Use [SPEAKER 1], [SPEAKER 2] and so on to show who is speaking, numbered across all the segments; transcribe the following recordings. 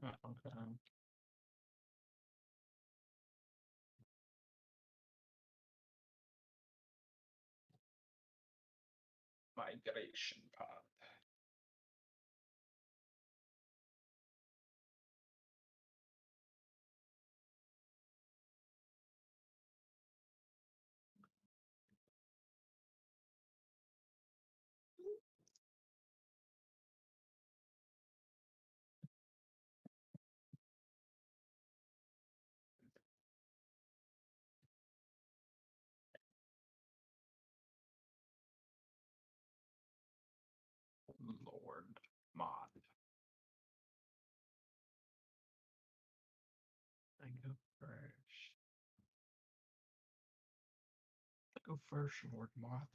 [SPEAKER 1] Okay. Migration pod. Lord mod. I go first. Go first, Lord mod.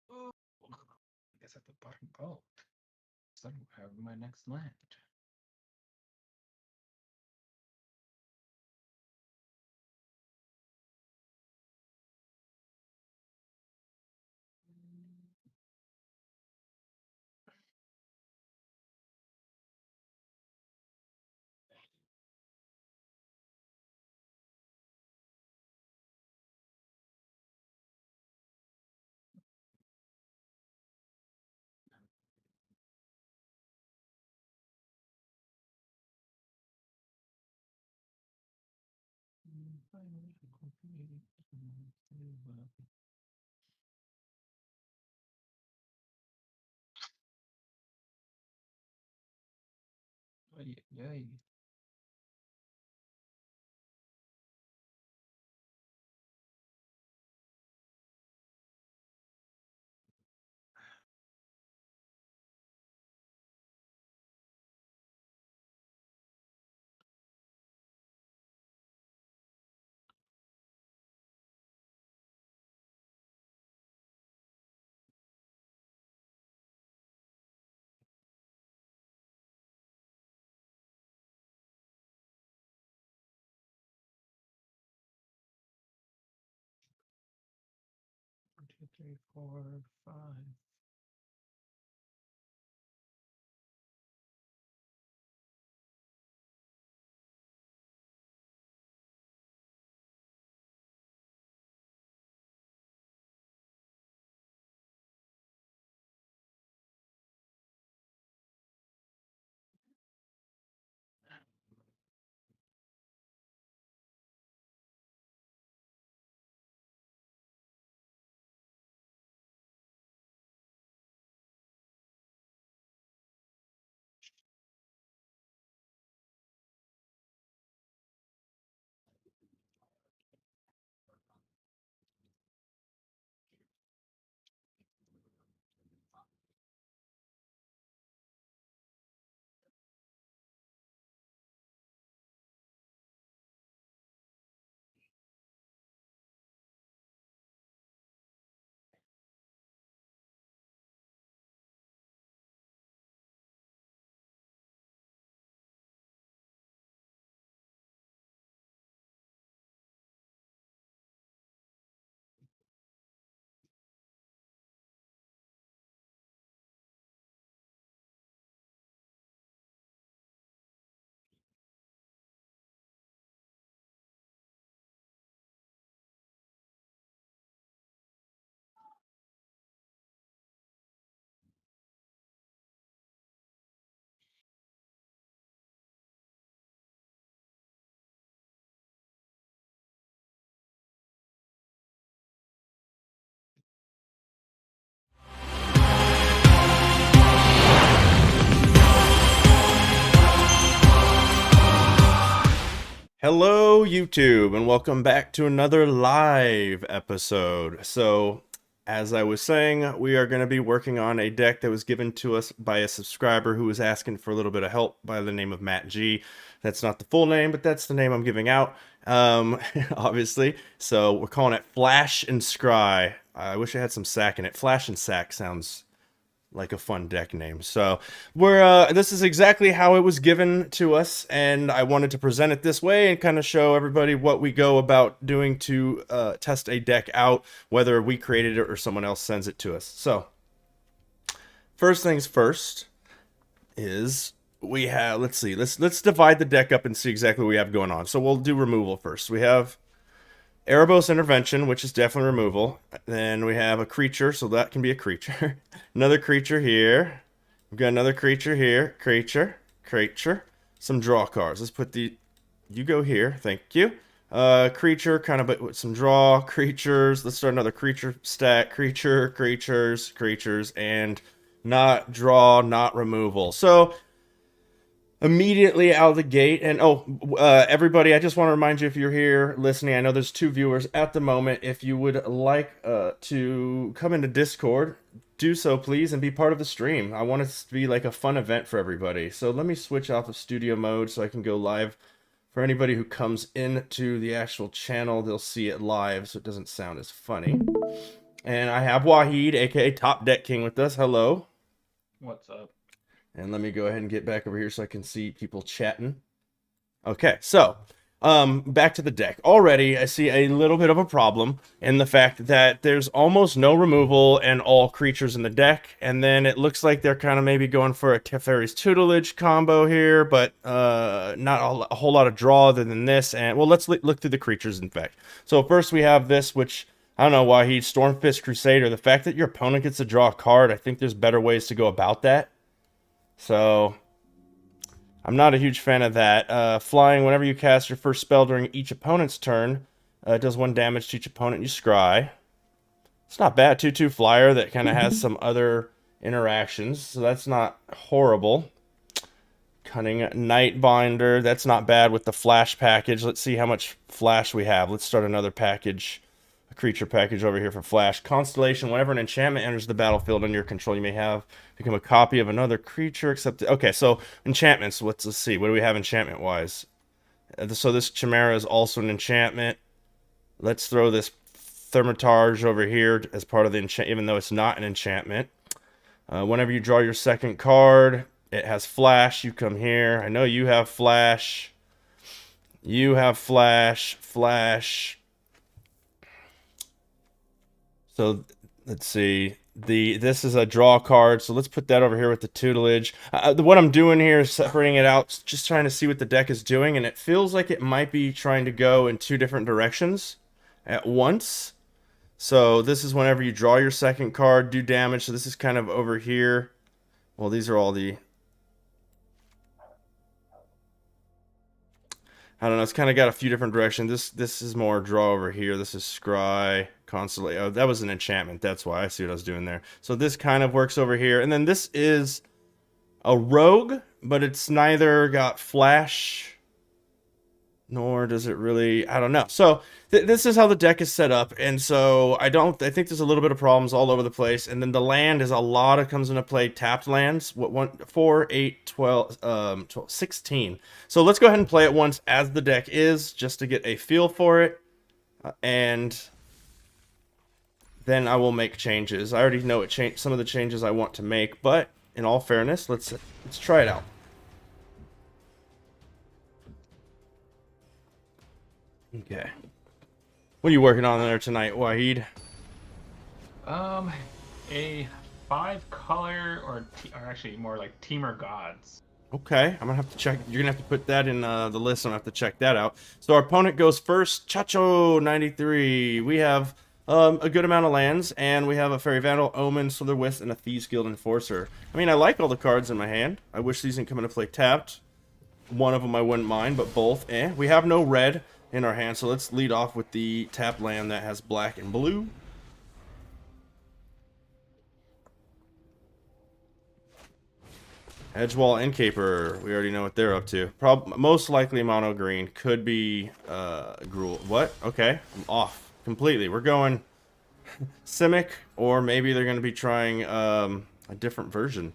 [SPEAKER 1] Oh, I guess at the bottom boat. So I don't have my next land. Finally, incorporating. Yay. One, two, three, 4, 5.
[SPEAKER 2] Hello, YouTube, and welcome back to another live episode. So, as I was saying, we are going to be working on a deck that was given to us by a subscriber who was asking for a little bit of help by the name of Matt G. That's not the full name, but that's the name I'm giving out, obviously. So we're calling it Flash and Scry. I wish I had some sack in it. Flash and Sack sounds like a fun deck name. So we're this is exactly how it was given to us, and I wanted to present it this way and kind of show everybody what we go about doing to test a deck out, whether we created it or someone else sends it to us. So first things first is we have, let's see, let's divide the deck up and see exactly what we have going on. So we'll do removal first. We have Erebos Intervention, which is definitely removal. Then we have a creature, so that can be a creature. Another creature here. We've got another creature here. Creature. Some draw cards. Let's put the... You go here. Thank you. Creature, kind of with some draw. Creatures. Let's start another creature stack. Creatures, and not draw, not removal. So... immediately out of the gate, and everybody, I just want to remind you, if you're here listening, I know there's 2 viewers at the moment. If you would like to come into Discord, do so please, and be part of the stream. I want it to be like a fun event for everybody. So let me switch off of studio mode so I can go live. For anybody who comes into the actual channel, they'll see it live, so it doesn't sound as funny. And I have Wahid, aka Top Deck King, with us. Hello.
[SPEAKER 1] What's up?
[SPEAKER 2] And let me go ahead and get back over here so I can see people chatting. Okay, so back to the deck. Already, I see a little bit of a problem in the fact that there's almost no removal and all creatures in the deck. And then it looks like they're kind of maybe going for a Teferi's Tutelage combo here, but not a whole lot of draw other than this. And well, let's look through the creatures, in fact. So first we have this, which... I don't know why he's Stormfist Crusader. The fact that your opponent gets to draw a card, I think there's better ways to go about that. So, I'm not a huge fan of that. Flying, whenever you cast your first spell during each opponent's turn, it does 1 damage to each opponent you scry. It's not bad. 2/2 flyer that kind of has some other interactions, so that's not horrible. Cunning Nightbinder, that's not bad with the flash package. Let's see how much flash we have. Let's start another package. Creature package over here for flash. Constellation, whenever an enchantment enters the battlefield under your control, you may have become a copy of another creature except... Okay, so enchantments. Let's see. What do we have enchantment wise? So this Chimera is also an enchantment. Let's throw this Thermitage over here as part of the enchant, even though it's not an enchantment. Whenever you draw your second card, it has flash. You come here. I know you have flash. You have flash. So let's see. This is a draw card, so let's put that over here with the tutelage. What I'm doing here is separating it out, just trying to see what the deck is doing, and it feels like it might be trying to go in 2 different directions at once. So this is whenever you draw your second card, do damage. So this is kind of over here. Well, these are all the... I don't know, it's kind of got a few different directions. This is more draw over here. This is scry, constellation. Oh, that was an enchantment. That's why. I see what I was doing there. So this kind of works over here. And then this is a rogue, but it's neither got flash, nor does it really... I don't know. So this is how the deck is set up. And so I think there's a little bit of problems all over the place. And then the land is a lot of comes into play. Tapped lands. 4, 8, 12, 16. So let's go ahead and play it once as the deck is, just to get a feel for it. And then I will make changes. I already know some of the changes I want to make, but in all fairness, let's try it out. Okay. What are you working on there tonight, Wahid?
[SPEAKER 1] A 5-color, or actually more like Teamer Gods.
[SPEAKER 2] Okay, I'm gonna have to check. You're gonna have to put that in the list. I'm gonna have to check that out. So our opponent goes first. Chacho 93. We have a good amount of lands, and we have a Fairy Vandal, Omen, Slither Wisp, and a Thieves Guild Enforcer. I mean, I like all the cards in my hand. I wish these didn't come into play tapped. One of them I wouldn't mind, but both, eh. We have no red in our hand, so let's lead off with the tap land that has black and blue. Edgewall and Caper, we already know what they're up to. Most likely mono green, could be Gruul. What? Okay, I'm off completely. We're going Simic, or maybe they're going to be trying a different version.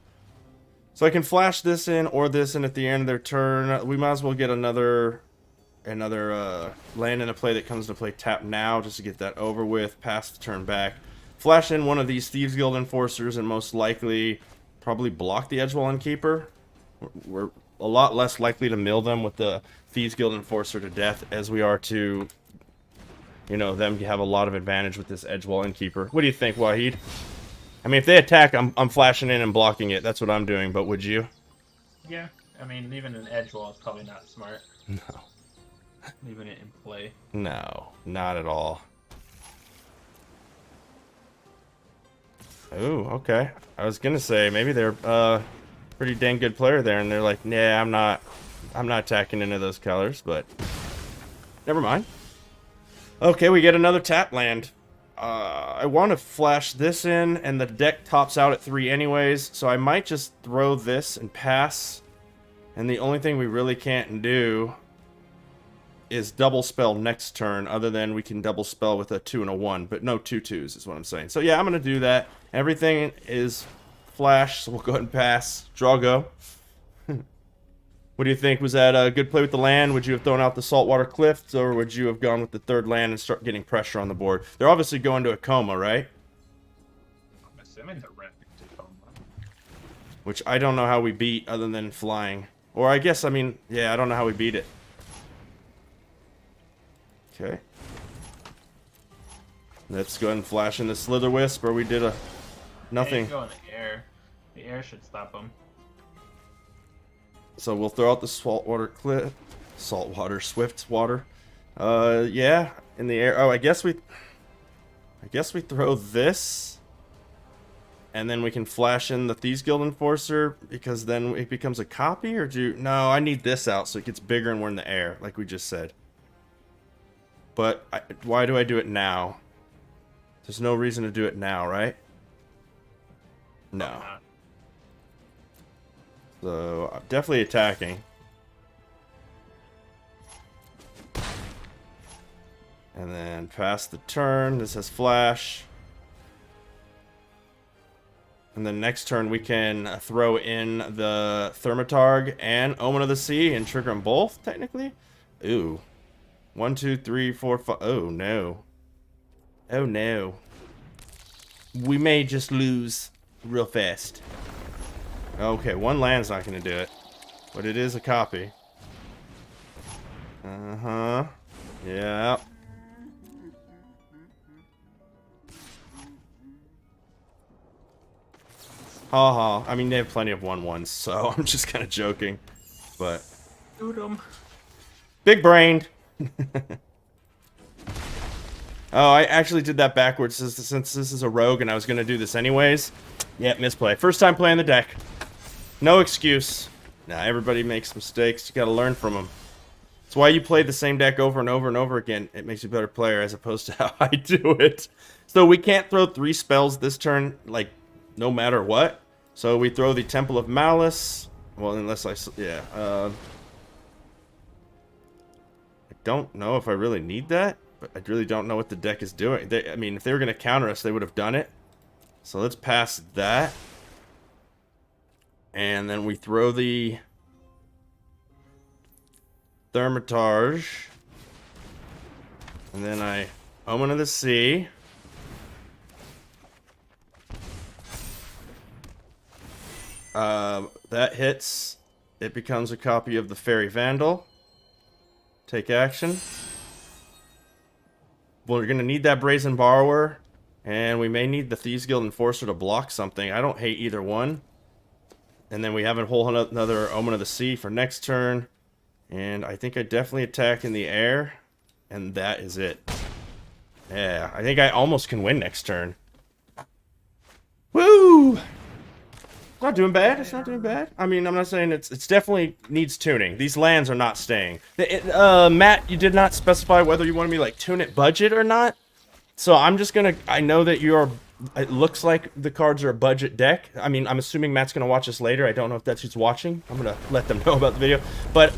[SPEAKER 2] So I can flash this in or this in at the end of their turn. We might as well get another land into play that comes to play tap now, just to get that over with, pass the turn back. Flash in one of these Thieves Guild Enforcers and most likely probably block the Edgewall Innkeeper. We're a lot less likely to mill them with the Thieves Guild Enforcer to death as we are to, you know, them have a lot of advantage with this Edgewall Innkeeper. What do you think, Wahid? I mean, if they attack, I'm flashing in and blocking it. That's what I'm doing, but would you?
[SPEAKER 1] Yeah, I mean, leaving an edge wall is probably not smart.
[SPEAKER 2] No.
[SPEAKER 1] Leaving it in play.
[SPEAKER 2] No, not at all. Oh, okay. I was gonna say, maybe they're pretty dang good player there, and they're like, nah, I'm not attacking into those colors, but never mind. Okay, we get another tap land. I want to flash this in, and the deck tops out at 3 anyways, so I might just throw this and pass. And the only thing we really can't do is double spell next turn, other than we can double spell with a 2 and a 1, but no 2/2s is what I'm saying. So yeah, I'm going to do that. Everything is flash, so we'll go ahead and pass. Draw go. What do you think? Was that a good play with the land? Would you have thrown out the Saltwater Cliffs, or would you have gone with the 3rd land and start getting pressure on the board? They're obviously going to a coma, right?
[SPEAKER 1] I'm assuming they're ramping to coma.
[SPEAKER 2] Which I don't know how we beat other than flying. Or I guess, I mean, yeah, I don't know how we beat it. Okay. Let's go ahead and flash in the Slither Wisp, or we did a nothing.
[SPEAKER 1] They go in the air. The air should stop them.
[SPEAKER 2] So we'll throw out the Saltwater Cliff. Saltwater, Swift Water. Yeah, in the air. Oh, I guess we throw this. And then we can flash in the Thieves Guild Enforcer, because then it becomes a copy, or do... No, I need this out so it gets bigger and we're in the air, like we just said. But why do I do it now? There's no reason to do it now, right? No. So, I'm definitely attacking. And then pass the turn. This has flash. And then next turn we can throw in the Thermatarg and Omen of the Sea and trigger them both, technically. Ooh. 1, 2, 3, 4, 5. Oh, no. Oh, no. We may just lose real fast. Okay, 1 land's not going to do it. But it is a copy. Uh-huh. Yeah. Haha. I mean, they have plenty of 1/1s, so I'm just kind of joking. But...
[SPEAKER 1] Shoot 'em.
[SPEAKER 2] Big-brained. Oh, I actually did that backwards since this is a rogue and I was going to do this anyways. Yeah, misplay. First time playing the deck. No excuse. Nah, everybody makes mistakes. You got to learn from them. It's why you play the same deck over and over and over again. It makes you a better player as opposed to how I do it. So we can't throw 3 spells this turn, like, no matter what. So we throw the Temple of Malice. Well, unless I... Yeah. I don't know if I really need that. But I really don't know what the deck is doing. I mean, if they were going to counter us, they would have done it. So let's pass that. And then we throw the Thermatarge. And then I Omen of the Sea. That hits. It becomes a copy of the Fairy Vandal. Take action. Well, we're going to need that Brazen Borrower, and we may need the Thieves Guild Enforcer to block something. I don't hate either one. And then we have a whole another Omen of the Sea for next turn. And I think I definitely attack in the air, and that is it. Yeah, I think I almost can win next turn. Woo! It's not doing bad. It's not doing bad. I mean, I'm not saying it's definitely needs tuning. These lands are not staying. Matt, you did not specify whether you wanted me like tune it budget or not. So I'm just gonna. I know that you are. It looks like the cards are a budget deck. I mean, I'm assuming Matt's gonna watch this later. I don't know if that's who's watching. I'm gonna let them know about the video. But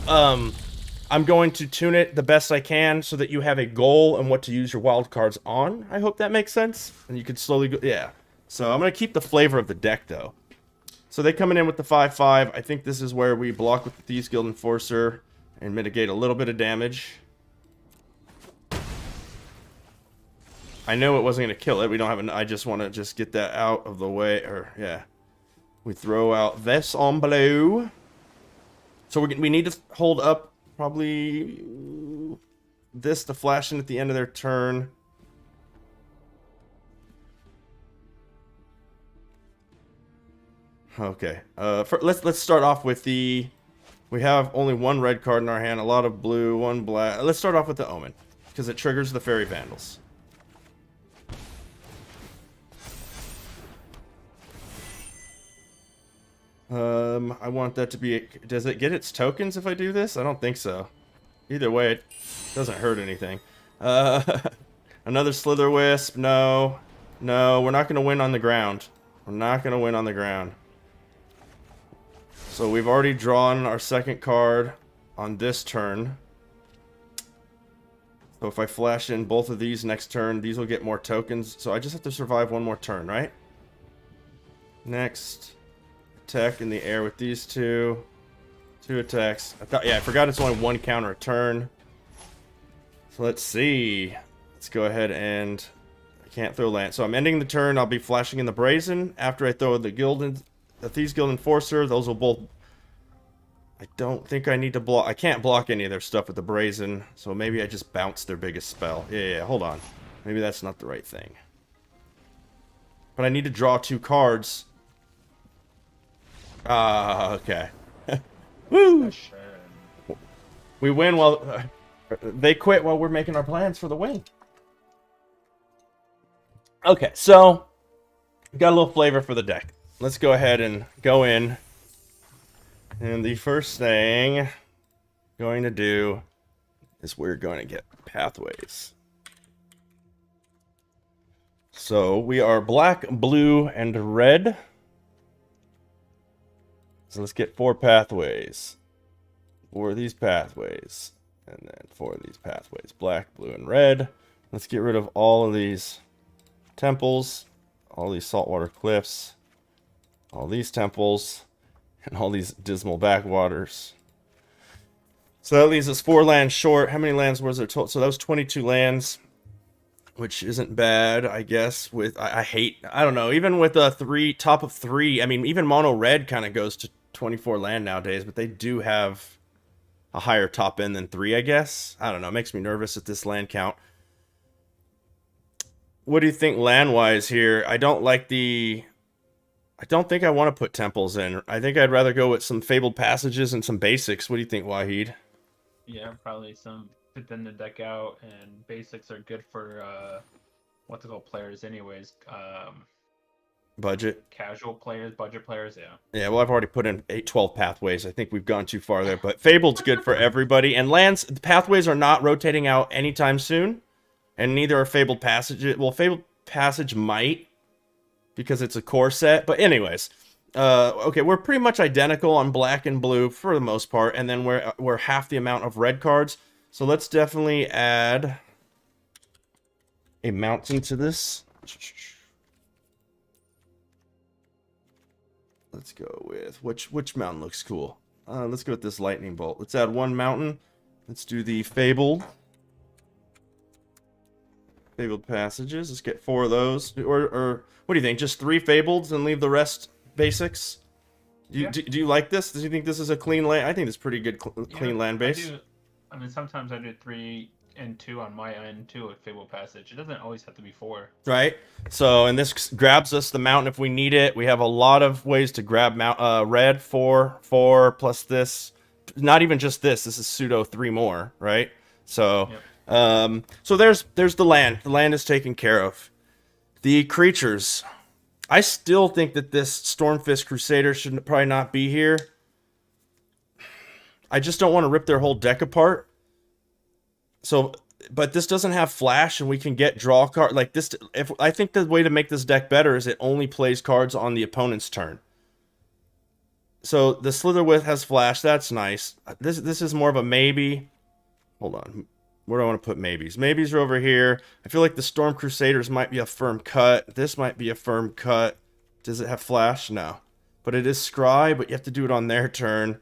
[SPEAKER 2] I'm going to tune it the best I can so that you have a goal and what to use your wild cards on. I hope that makes sense. And you can slowly go, yeah. So I'm going to keep the flavor of the deck, though. So they coming in with the 5/5. I think this is where we block with the Thieves Guild Enforcer and mitigate a little bit of damage. I know it wasn't going to kill it. We don't have an... I just want to just get that out of the way. Or, yeah. We throw out this on blue. So we need to hold up probably this to flash in at the end of their turn. Okay. Let's start off with the... We have only one red card in our hand, a lot of blue, one black. Let's start off with the Omen, because it triggers the Fairy Vandals. I want that to be... Does it get its tokens if I do this? I don't think so. Either way, it doesn't hurt anything. Another Slither Wisp. No. No, we're not going to win on the ground. We're not going to win on the ground. So we've already drawn our second card on this turn. So if I flash in both of these next turn, these will get more tokens. So I just have to survive one more turn, right? Next. Attack in the air with these two. 2 attacks. I forgot it's only 1 counter a turn. So let's see. Let's go ahead and... I can't throw land. So I'm ending the turn. I'll be flashing in the Brazen. After I throw the Thieves Guild Enforcer, those will both... I don't think I need to block... I can't block any of their stuff with the Brazen. So maybe I just bounce their biggest spell. Yeah, hold on. Maybe that's not the right thing. But I need to draw 2 cards. Okay. Woo! We win while... they quit while we're making our plans for the win. Okay, so... We got a little flavor for the deck. Let's go ahead and go in. And the first thing I'm going to do is we're going to get pathways. So we are black, blue, and red. So let's get 4 pathways. 4 of these pathways. And then 4 of these pathways. Black, blue, and red. Let's get rid of all of these temples. All these saltwater cliffs. All these temples. And all these dismal backwaters. So that leaves us 4 lands short. How many lands was there total? So that was 22 lands. Which isn't bad, I guess. With I don't know, even with a top of 3, I mean, even mono red kind of goes to 24 land nowadays, but they do have a higher top end than 3, I guess. I don't know, it makes me nervous at this land count. What do you think land-wise here? I don't think I want to put temples in. I think I'd rather go with some Fabled Passages and some basics. What do you think, Wahid?
[SPEAKER 1] Yeah, probably some to thin the deck out, and basics are good for what's it called, players anyways.
[SPEAKER 2] Budget.
[SPEAKER 1] Casual players, budget players, yeah.
[SPEAKER 2] Yeah, well, I've already put in 12 pathways. I think we've gone too far there, but Fabled's good for everybody. And lands, pathways are not rotating out anytime soon, and neither are Fabled Passages. Well, Fabled Passage might, because it's a core set. But anyways, okay, we're pretty much identical on black and blue for the most part, and then we're half the amount of red cards. So let's definitely add a mountain to this. Let's go with which mountain looks cool. Let's go with this lightning bolt. Let's add 1 mountain. Let's do the Fabled Passages. Let's get 4 of those. Or what do you think? Just 3 Fableds and leave the rest basics? Do you like this? Do you think this is a clean land? I think it's pretty good clean land base.
[SPEAKER 1] I mean, sometimes I do 3 and 2 on my end too with Fabled Passage. It doesn't always have to be 4.
[SPEAKER 2] Right. So, and this grabs us the mountain if we need it. We have a lot of ways to grab red. 4 plus this. Not even just this. This is pseudo 3 more. Right. So, so there's the land. The land is taken care of. The creatures. I still think that this Stormfist Crusader should probably not be here. I just don't want to rip their whole deck apart. So, but this doesn't have flash, and we can get draw card like this. I think the way to make this deck better is it only plays cards on the opponent's turn. So the Slitherwith has flash. That's nice. This is more of a maybe. hold on. Where do I want to put maybes? Maybes are over here. I feel like the Storm Crusaders might be a firm cut. This might be a firm cut. Does it have flash? No. But it is scry, but you have to do it on their turn.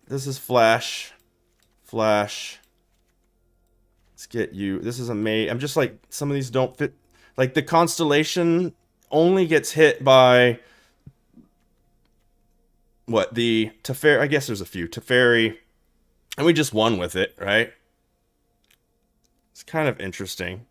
[SPEAKER 2] This is flash. Flash. Let's get you. This is a May. I'm just like, some of these don't fit. Like, the Constellation only gets hit by... What? The Teferi. I guess there's a few. Teferi. And we just won with it, right? It's kind of interesting.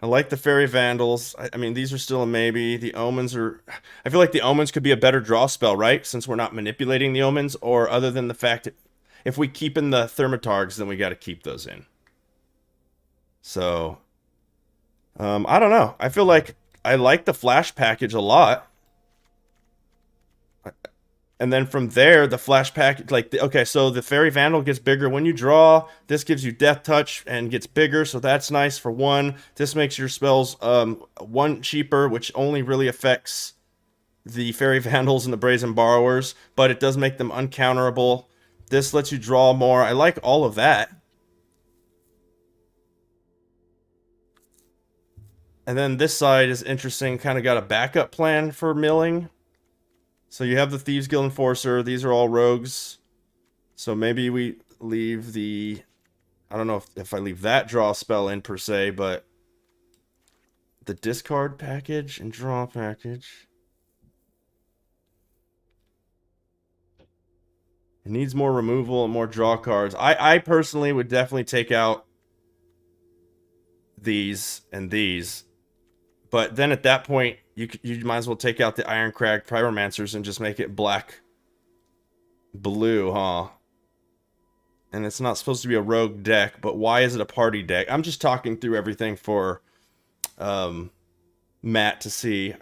[SPEAKER 2] I like the Fairy Vandals. I mean, these are still a maybe. The Omens are... I feel like the Omens could be a better draw spell, right? Since we're not manipulating the Omens. Or other than the fact that if we keep in the Thermatargs, then we got to keep those in. So, I don't know. I feel like I like the Flash package a lot. And then from there, the Flash package, like, okay, so the Fairy Vandal gets bigger when you draw. This gives you Death Touch and gets bigger, so that's nice for one. This makes your spells one cheaper, which only really affects the Fairy Vandals and the Brazen Borrowers, but it does make them uncounterable. This lets you draw more. I like all of that. And then this side is interesting, kind of got a backup plan for milling. So you have the Thieves Guild Enforcer. These are all rogues. So maybe we leave the... I don't know if I leave that draw spell in per se, but... The discard package and draw package. It needs more removal and more draw cards. I personally would definitely take out these and these. But then at that point, you might as well take out the Ironcrag Pyromancers and just make it black blue, huh? And it's not supposed to be a rogue deck, but why is it a party deck? I'm just talking through everything for Matt to see.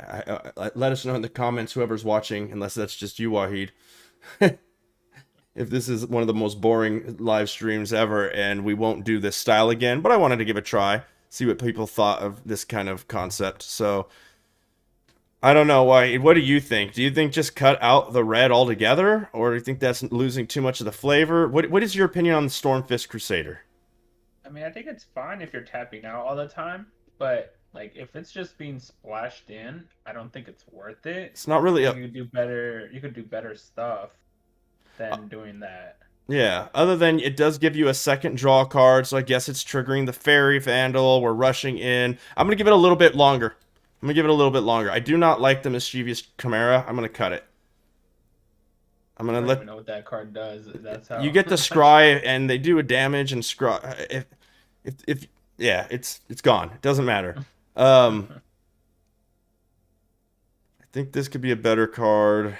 [SPEAKER 2] Let us know in the comments, whoever's watching, unless that's just you, Wahid. If this is one of the most boring live streams ever, and we won't do this style again, but I wanted to give it a try, see what people thought of this kind of concept. So, I don't know, Wahid. What do you think? Do you think just cut out the red altogether, or do you think that's losing too much of the flavor? What is your opinion on the Stormfist Crusader?
[SPEAKER 1] I mean, I think it's fine if you're tapping out all the time, but like if it's just being splashed in, I don't think it's worth it.
[SPEAKER 2] It's not really
[SPEAKER 1] you could do better. You could do better stuff than doing that.
[SPEAKER 2] Yeah, other than it does give you a second draw card, so I guess it's triggering the Fairy Vandal. We're rushing in. I'm going to give it a little bit longer. I do not like the Mischievous Chimera. I'm going to cut it. I'm going to let...
[SPEAKER 1] I don't even know what that card does. That's how...
[SPEAKER 2] You get the Scry, and they do a damage, and Scry... Yeah, it's gone. It doesn't matter. I think this could be a better card.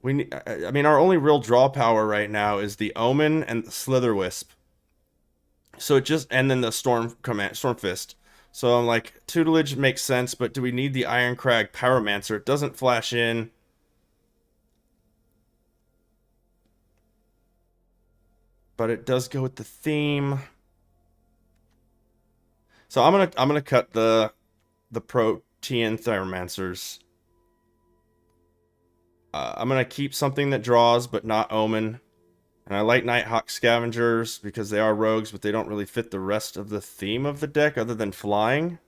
[SPEAKER 2] We need, I mean, our only real draw power right now is the Omen and the Slitherwisp. So it just, and then the Stormfist. So I'm like, tutelage makes sense, but do we need the Ironcrag Pyromancer? It doesn't flash in. But it does go with the theme. So I'm gonna cut the Protean Pyromancers. I'm going to keep something that draws, but not Omen. And I like Nighthawk Scavengers because they are rogues, but they don't really fit the rest of the theme of the deck other than flying.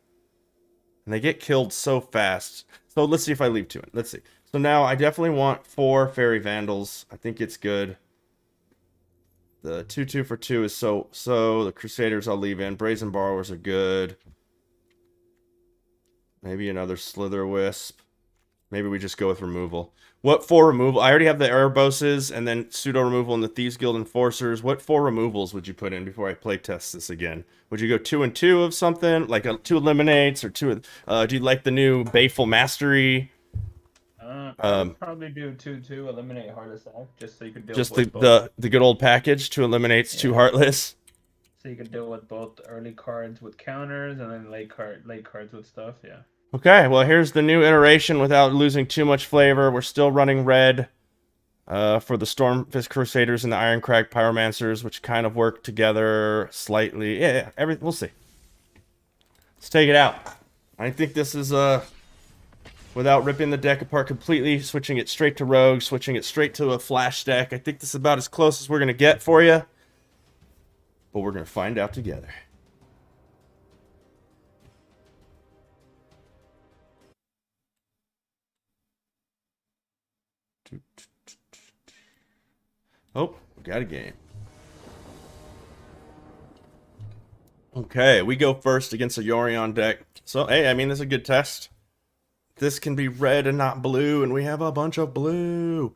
[SPEAKER 2] And they get killed so fast. So let's see if I leave 2 in. Let's see. So now I definitely want 4 Fairy Vandals. I think it's good. The 2/2 for 2 is so. The Crusaders I'll leave in. Brazen Borrowers are good. Maybe another Slitherwisp. Maybe we just go with removal. What 4 removal? I already have the Ereboses and then pseudo removal and the Thieves Guild Enforcers. What 4 removals would you put in before I play test this again? Would you go 2 and 2 of something like 2 eliminates or 2? Do you like the new Baleful Mastery?
[SPEAKER 1] I would probably do 2/2 eliminate Heart Attack just so you could deal
[SPEAKER 2] just
[SPEAKER 1] with
[SPEAKER 2] the good old package 2 eliminates 2 Heartless.
[SPEAKER 1] So you could deal with both early cards with counters and then late cards with stuff. Yeah.
[SPEAKER 2] Okay, well, here's the new iteration without losing too much flavor. We're still running red for the Stormfist Crusaders and the Ironcrag Pyromancers, which kind of work together slightly. Yeah, we'll see. Let's take it out. I think this is without ripping the deck apart completely, switching it straight to Rogue, switching it straight to a Flash deck. I think this is about as close as we're going to get for you. But we're going to find out together. Oh, we got a game. Okay, we go first against a Yorion deck. So, hey, I mean, this is a good test. This can be red and not blue, and we have a bunch of blue.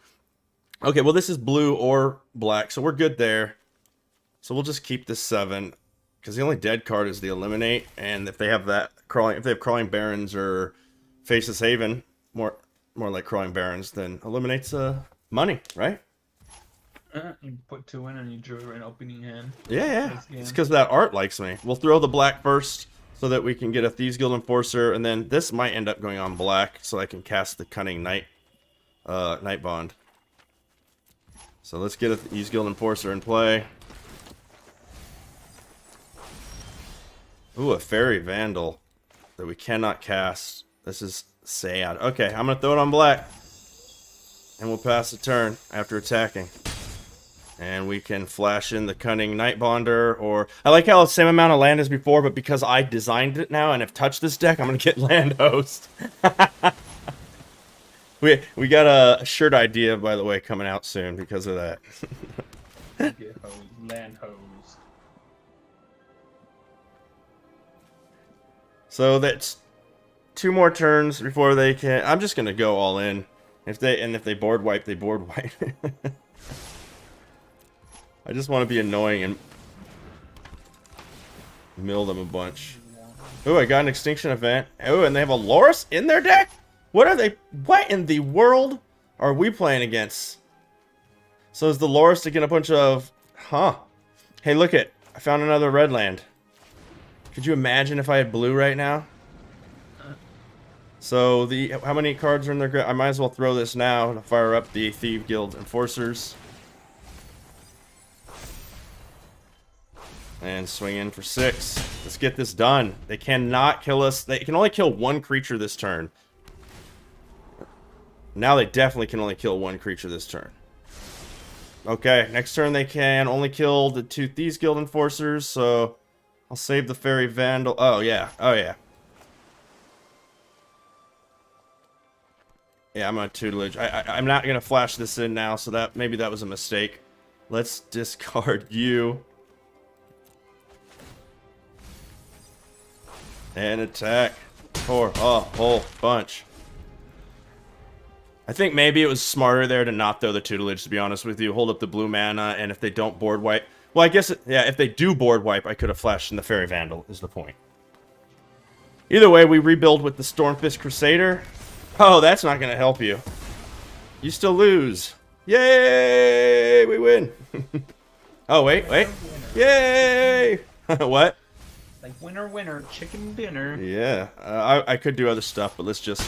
[SPEAKER 2] Okay, well, this is blue or black, so we're good there. So we'll just keep this 7, because the only dead card is the Eliminate, and if they have that crawling, if they have Crawling Barrens or Faceless Haven, more like Crawling Barrens, then Eliminate's money, right?
[SPEAKER 1] You put 2 in and you drew an opening hand.
[SPEAKER 2] Yeah. It's because that art likes me. We'll throw the black first so that we can get a Thieves Guild Enforcer, and then this might end up going on black so I can cast the Cunning Night Bond. So let's get a Thieves Guild Enforcer in play. Ooh, a Fairy Vandal that we cannot cast. This is sad. Okay, I'm going to throw it on black. And we'll pass the turn after attacking. And we can flash in the Cunning Night Bonder, or... I like how the same amount of land as before, but because I designed it now and have touched this deck, I'm going to get Land Host. we got a shirt idea, by the way, coming out soon because of that.
[SPEAKER 1] Get hosed. Land hosed.
[SPEAKER 2] So that's 2 more turns before they can... I'm just going to go all in. If they board wipe, they board wipe. I just want to be annoying and mill them a bunch. Oh, I got an Extinction Event. Oh, and they have a Loris in their deck? What in the world are we playing against? So is the Loris to get a bunch of... Huh. Hey, look it. I found another red land. Could you imagine if I had blue right now? So, how many cards are in their grip? I might as well throw this now to fire up the Thieves Guild Enforcers. And swing in for 6. Let's get this done. They cannot kill us. They can only kill 1 creature this turn. Now they definitely can only kill 1 creature this turn. Okay, next turn they can only kill the 2 Thieves Guild Enforcers, so I'll save the Fairy Vandal. Oh, yeah. Oh, yeah. Yeah, I'm on tutelage. I'm not going to flash this in now, so maybe that was a mistake. Let's discard you. And attack for a whole bunch. I think maybe it was smarter there to not throw the tutelage, to be honest with you. Hold up the blue mana, and if they don't board wipe... Well, I guess, yeah, if they do board wipe, I could have flashed in the Fairy Vandal, is the point. Either way, we rebuild with the Stormfist Crusader. Oh, that's not going to help you. You still lose. Yay! We win. Oh, wait. Yay! What?
[SPEAKER 1] Like winner, chicken dinner.
[SPEAKER 2] Yeah, I could do other stuff, but let's just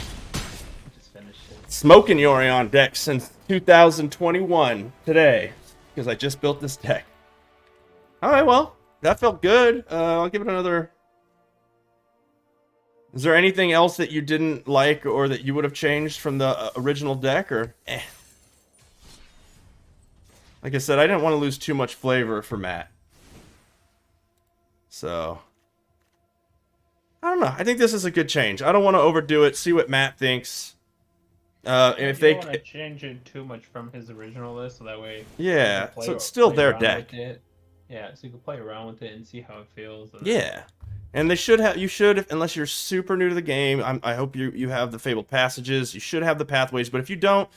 [SPEAKER 1] finish it.
[SPEAKER 2] Smoking Yorion deck since 2021 today, because I just built this deck. All right, well, that felt good. I'll give it another. Is there anything else that you didn't like or that you would have changed from the original deck, or eh? Like I said, I didn't want to lose too much flavor for Matt. So, I don't know. I think this is a good change. I don't want to overdo it. See what Matt thinks. If they
[SPEAKER 1] don't want to change it too much from his original list, so that way.
[SPEAKER 2] Yeah, so it's still their deck.
[SPEAKER 1] Yeah, so you can play around with it and see how it feels.
[SPEAKER 2] Yeah, and they should have. You should, unless you're super new to the game. I hope you have the Fabled Passages. You should have the pathways, but if you don't,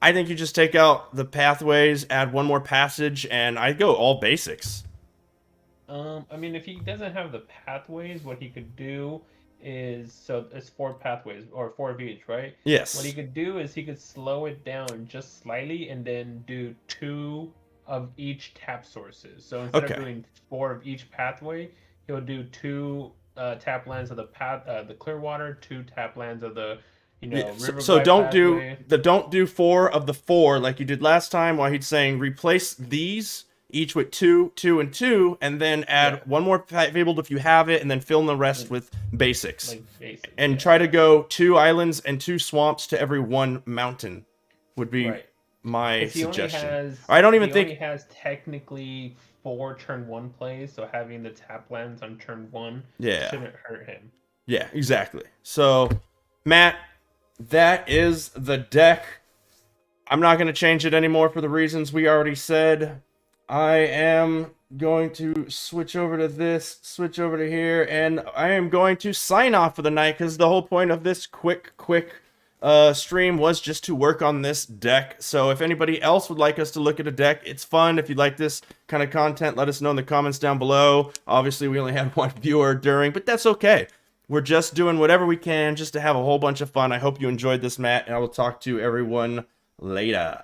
[SPEAKER 2] I think you just take out the pathways, add 1 more passage, and I'd go all basics.
[SPEAKER 1] I mean, if he doesn't have the pathways, what he could do is, so it's 4 pathways, or 4 of each, right?
[SPEAKER 2] Yes.
[SPEAKER 1] What he could do is he could slow it down just slightly and then do 2 of each tap sources. So instead of doing 4 of each pathway, he'll do 2 tap lands of the Clearwater, 2 tap lands of the river.
[SPEAKER 2] So don't do 4 of the 4 like you did last time, while he's saying replace these each with 2, 2, and 2, and then add one more fabled if you have it, and then fill in the rest with basics.
[SPEAKER 1] Like basics.
[SPEAKER 2] And try to go 2 islands and 2 swamps to every 1 mountain would be my suggestion. I don't even think
[SPEAKER 1] he has technically 4 turn 1 plays, so having the tap lands on turn 1 shouldn't hurt him.
[SPEAKER 2] Yeah, exactly. So, Matt, that is the deck. I'm not going to change it anymore for the reasons we already said. I am going to switch over to this, switch over to here, and I am going to sign off for the night because the whole point of this quick stream was just to work on this deck. So if anybody else would like us to look at a deck, it's fun. If you'd like this kind of content, let us know in the comments down below. Obviously, we only had 1 viewer during, but that's okay. We're just doing whatever we can just to have a whole bunch of fun. I hope you enjoyed this, Matt, and I will talk to everyone later.